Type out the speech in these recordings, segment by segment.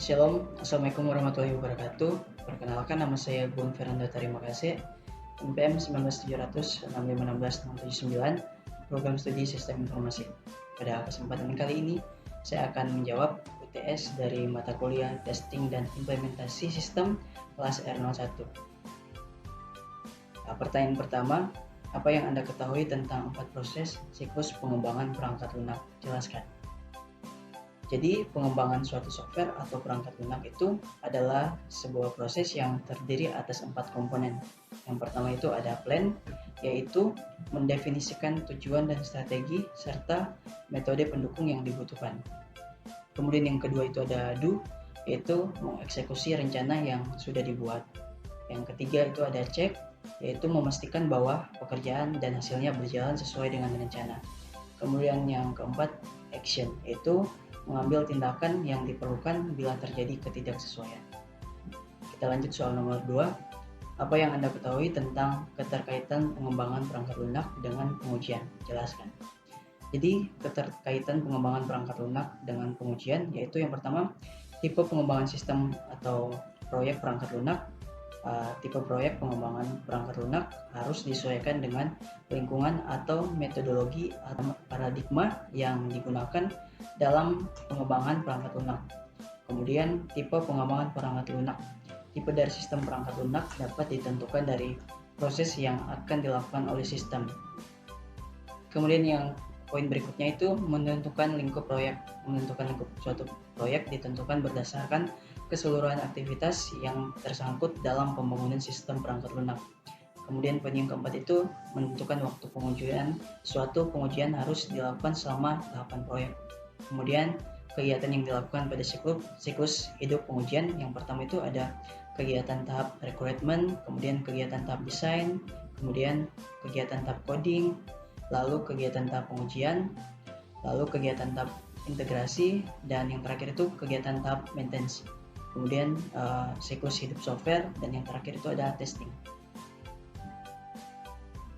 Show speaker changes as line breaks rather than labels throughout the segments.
Shalom, Assalamualaikum warahmatullahi wabarakatuh. Perkenalkan, nama saya Gun Fernando Tarimakase, NPM 1970651669, Program Studi Sistem Informasi. Pada kesempatan kali ini, saya akan menjawab UTS dari mata kuliah Testing dan Implementasi Sistem kelas R01. Pertanyaan pertama, apa yang Anda ketahui tentang 4 proses siklus pengembangan perangkat lunak? Jelaskan. Jadi, pengembangan suatu software atau perangkat lunak itu adalah sebuah proses yang terdiri atas 4 komponen. Yang pertama itu ada plan, yaitu mendefinisikan tujuan dan strategi serta metode pendukung yang dibutuhkan. Kemudian yang kedua itu ada do, yaitu mengeksekusi rencana yang sudah dibuat. Yang ketiga itu ada check, yaitu memastikan bahwa pekerjaan dan hasilnya berjalan sesuai dengan rencana. Kemudian yang keempat, action, yaitu mengambil tindakan yang diperlukan bila terjadi ketidaksesuaian. Kita lanjut soal nomor 2. Apa yang Anda ketahui tentang keterkaitan pengembangan perangkat lunak dengan pengujian? Jelaskan. Jadi, keterkaitan pengembangan perangkat lunak dengan pengujian yaitu yang pertama, tipe pengembangan sistem atau proyek perangkat lunak. Tipe proyek pengembangan perangkat lunak harus disesuaikan dengan lingkungan atau metodologi atau paradigma yang digunakan dalam pengembangan perangkat lunak. Kemudian tipe pengembangan perangkat lunak. Tipe dari sistem perangkat lunak dapat ditentukan dari proses yang akan dilakukan oleh sistem. Kemudian yang poin berikutnya itu menentukan lingkup proyek. Menentukan lingkup suatu proyek ditentukan berdasarkan keseluruhan aktivitas yang tersangkut dalam pembangunan sistem perangkat lunak. Kemudian poin yang keempat itu menentukan waktu pengujian. Suatu pengujian harus dilakukan selama tahapan proyek. Kemudian kegiatan yang dilakukan pada siklus hidup pengujian, yang pertama itu ada kegiatan tahap requirement, kemudian kegiatan tahap desain, kemudian kegiatan tahap coding, lalu kegiatan tahap pengujian, lalu kegiatan tahap integrasi, dan yang terakhir itu kegiatan tahap maintenance. Kemudian siklus hidup software, dan yang terakhir itu ada testing.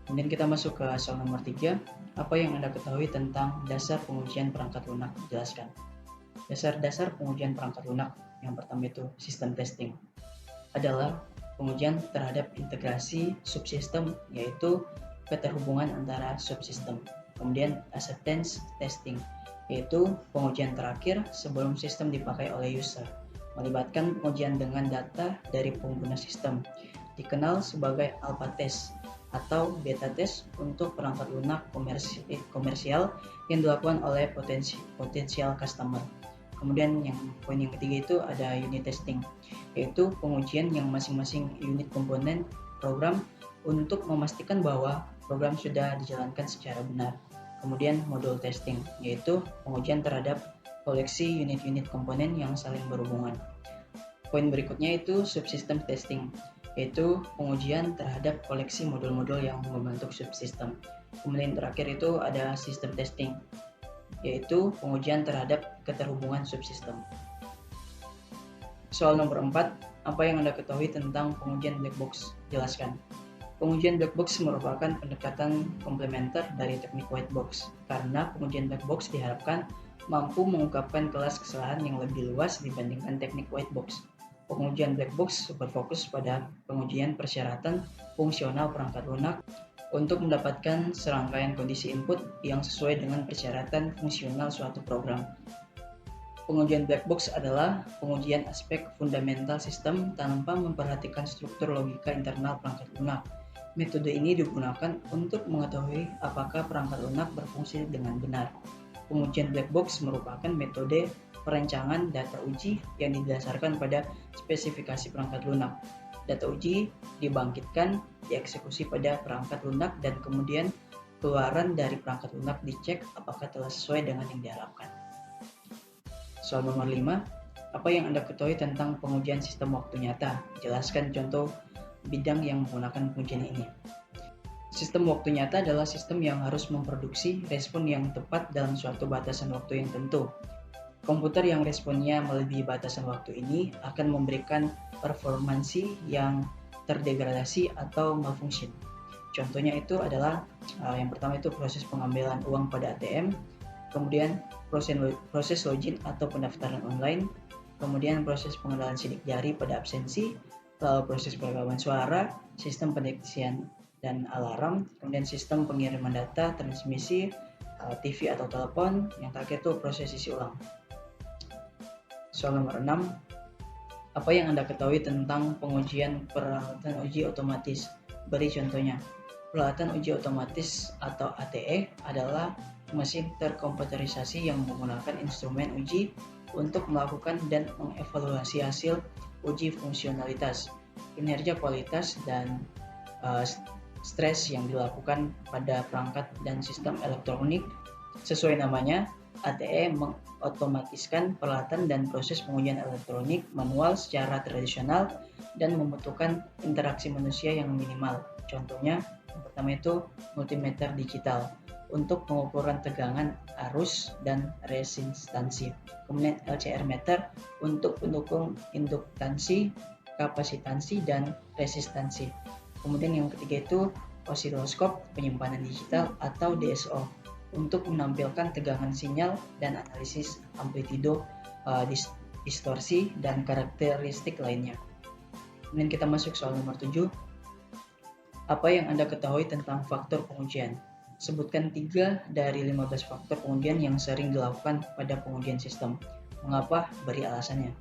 Kemudian kita masuk ke soal nomor 3. Apa yang Anda ketahui tentang dasar pengujian perangkat lunak? Jelaskan. Dasar-dasar pengujian perangkat lunak, yang pertama itu sistem testing, adalah pengujian terhadap integrasi subsistem, yaitu keterhubungan antara subsistem. Kemudian acceptance testing, yaitu pengujian terakhir sebelum sistem dipakai oleh user, melibatkan pengujian dengan data dari pengguna sistem, dikenal sebagai alpha test atau beta test untuk perangkat lunak komersial yang dilakukan oleh potensial customer. Kemudian yang poin yang ketiga itu ada unit testing, yaitu pengujian yang masing-masing unit komponen program untuk memastikan bahwa program sudah dijalankan secara benar. Kemudian module testing, yaitu pengujian terhadap koleksi unit-unit komponen yang saling berhubungan. Poin berikutnya itu subsystem testing, yaitu pengujian terhadap koleksi modul-modul yang membentuk subsistem. Kemudian terakhir itu ada system testing, yaitu pengujian terhadap keterhubungan subsistem. Soal nomor 4, apa yang Anda ketahui tentang pengujian black box? Jelaskan. Pengujian black box merupakan pendekatan komplementer dari teknik white box, karena pengujian black box diharapkan mampu mengungkapkan kelas kesalahan yang lebih luas dibandingkan teknik white box. Pengujian black box berfokus pada pengujian persyaratan fungsional perangkat lunak untuk mendapatkan serangkaian kondisi input yang sesuai dengan persyaratan fungsional suatu program. Pengujian black box adalah pengujian aspek fundamental sistem tanpa memperhatikan struktur logika internal perangkat lunak. Metode ini digunakan untuk mengetahui apakah perangkat lunak berfungsi dengan benar. Pengujian black box merupakan metode perancangan data uji yang didasarkan pada spesifikasi perangkat lunak. Data uji dibangkitkan, dieksekusi pada perangkat lunak, dan kemudian keluaran dari perangkat lunak dicek apakah telah sesuai dengan yang diharapkan. Soal nomor 5, apa yang Anda ketahui tentang pengujian sistem waktu nyata? Jelaskan contoh bidang yang menggunakan pengujian ini. Sistem waktu nyata adalah sistem yang harus memproduksi respon yang tepat dalam suatu batasan waktu yang tentu. Komputer yang responnya melebihi batasan waktu ini akan memberikan performansi yang terdegradasi atau malfunction. Contohnya itu adalah yang pertama itu proses pengambilan uang pada ATM, kemudian proses login atau pendaftaran online, kemudian proses pengenalan sidik jari pada absensi, lalu proses perekaman suara, sistem pendeteksian dan alarm, kemudian sistem pengiriman data, transmisi, TV atau telepon, yang terakhir itu proses isi ulang. Soal nomor 6, apa yang Anda ketahui tentang pengujian peralatan uji otomatis? Beri contohnya. Peralatan uji otomatis atau ATE adalah mesin terkomputerisasi yang menggunakan instrumen uji untuk melakukan dan mengevaluasi hasil uji fungsionalitas, kinerja, kualitas, dan stres yang dilakukan pada perangkat dan sistem elektronik. Sesuai namanya, ATE mengotomatiskan peralatan dan proses pengujian elektronik manual secara tradisional dan membutuhkan interaksi manusia yang minimal. Contohnya, yang pertama itu multimeter digital untuk pengukuran tegangan, arus, dan resistansi. Kemudian LCR meter untuk pendukung induktansi, kapasitansi, dan resistansi. Kemudian yang ketiga itu osiloskop penyimpanan digital atau DSO untuk menampilkan tegangan sinyal dan analisis amplitudo, distorsi, dan karakteristik lainnya. Kemudian kita masuk soal nomor 7. Apa yang Anda ketahui tentang faktor pengujian? Sebutkan 3 dari 15 faktor pengujian yang sering dilakukan pada pengujian sistem. Mengapa? Beri alasannya.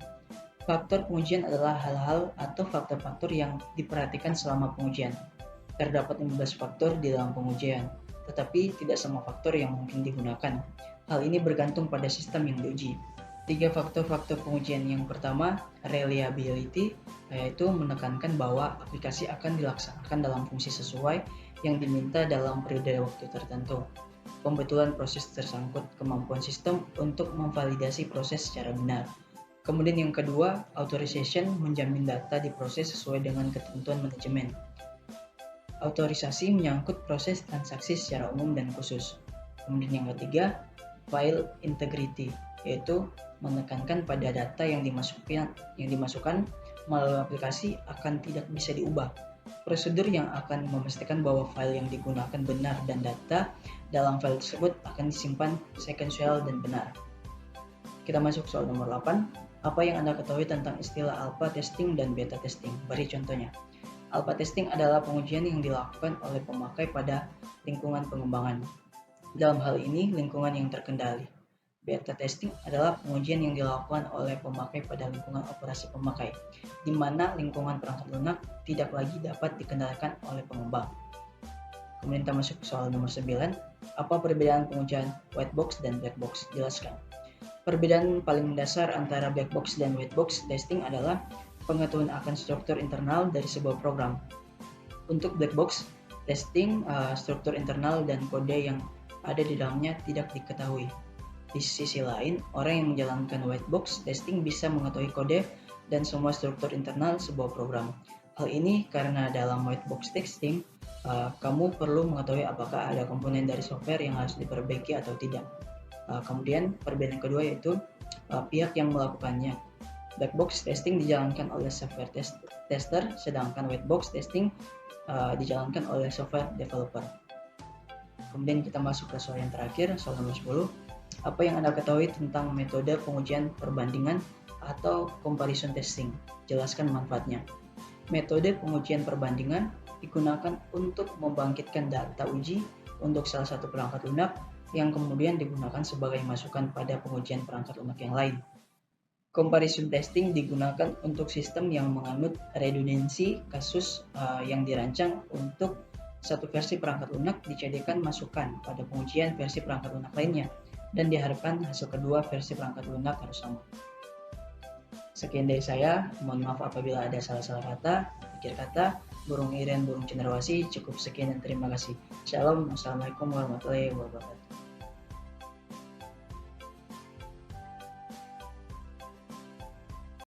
Faktor pengujian adalah hal-hal atau faktor-faktor yang diperhatikan selama pengujian. Terdapat 15 faktor di dalam pengujian, tetapi tidak semua faktor yang mungkin digunakan. Hal ini bergantung pada sistem yang diuji. 3 faktor-faktor pengujian. Yang pertama, reliability, yaitu menekankan bahwa aplikasi akan dilaksanakan dalam fungsi sesuai yang diminta dalam periode waktu tertentu. Pembetulan proses tersangkut kemampuan sistem untuk memvalidasi proses secara benar. Kemudian yang kedua, authorization, menjamin data diproses sesuai dengan ketentuan manajemen. Autorisasi menyangkut proses transaksi secara umum dan khusus. Kemudian yang ketiga, file integrity, yaitu menekankan pada data yang dimasukkan melalui aplikasi akan tidak bisa diubah. Prosedur yang akan memastikan bahwa file yang digunakan benar dan data dalam file tersebut akan disimpan sequential dan benar. Kita masuk soal nomor 8. Apa yang Anda ketahui tentang istilah alpha testing dan beta testing? Beri contohnya. Alpha testing adalah pengujian yang dilakukan oleh pemakai pada lingkungan pengembangan. Dalam hal ini, lingkungan yang terkendali. Beta testing adalah pengujian yang dilakukan oleh pemakai pada lingkungan operasi pemakai, di mana lingkungan perangkat lunak tidak lagi dapat dikendalikan oleh pengembang. Kemudian kita masuk ke soal nomor 9. Apa perbedaan pengujian white box dan black box? Jelaskan. Perbedaan paling mendasar antara black box dan white box testing adalah pengetahuan akan struktur internal dari sebuah program. Untuk black box testing, struktur internal dan kode yang ada di dalamnya tidak diketahui. Di sisi lain, orang yang menjalankan white box testing bisa mengetahui kode dan semua struktur internal sebuah program. Hal ini karena dalam white box testing, kamu perlu mengetahui apakah ada komponen dari software yang harus diperbaiki atau tidak. Kemudian perbedaan kedua yaitu pihak yang melakukannya. Black box testing dijalankan oleh software tester, sedangkan white box testing dijalankan oleh software developer. Kemudian kita masuk ke soal yang terakhir, soal nomor 10. Apa yang Anda ketahui tentang metode pengujian perbandingan atau comparison testing? Jelaskan manfaatnya. Metode pengujian perbandingan digunakan untuk membangkitkan data uji untuk salah satu perangkat lunak yang kemudian digunakan sebagai masukan pada pengujian perangkat lunak yang lain. Comparison testing digunakan untuk sistem yang menganut redundansi kasus yang dirancang untuk satu versi perangkat lunak dijadikan masukan pada pengujian versi perangkat lunak lainnya, dan diharapkan hasil kedua versi perangkat lunak harus sama. Sekian dari saya, mohon maaf apabila ada salah-salah kata, akhir kata, burung iren, burung cenderawasih, cukup sekian dan terima kasih. Shalom, wassalamualaikum warahmatullahi wabarakatuh.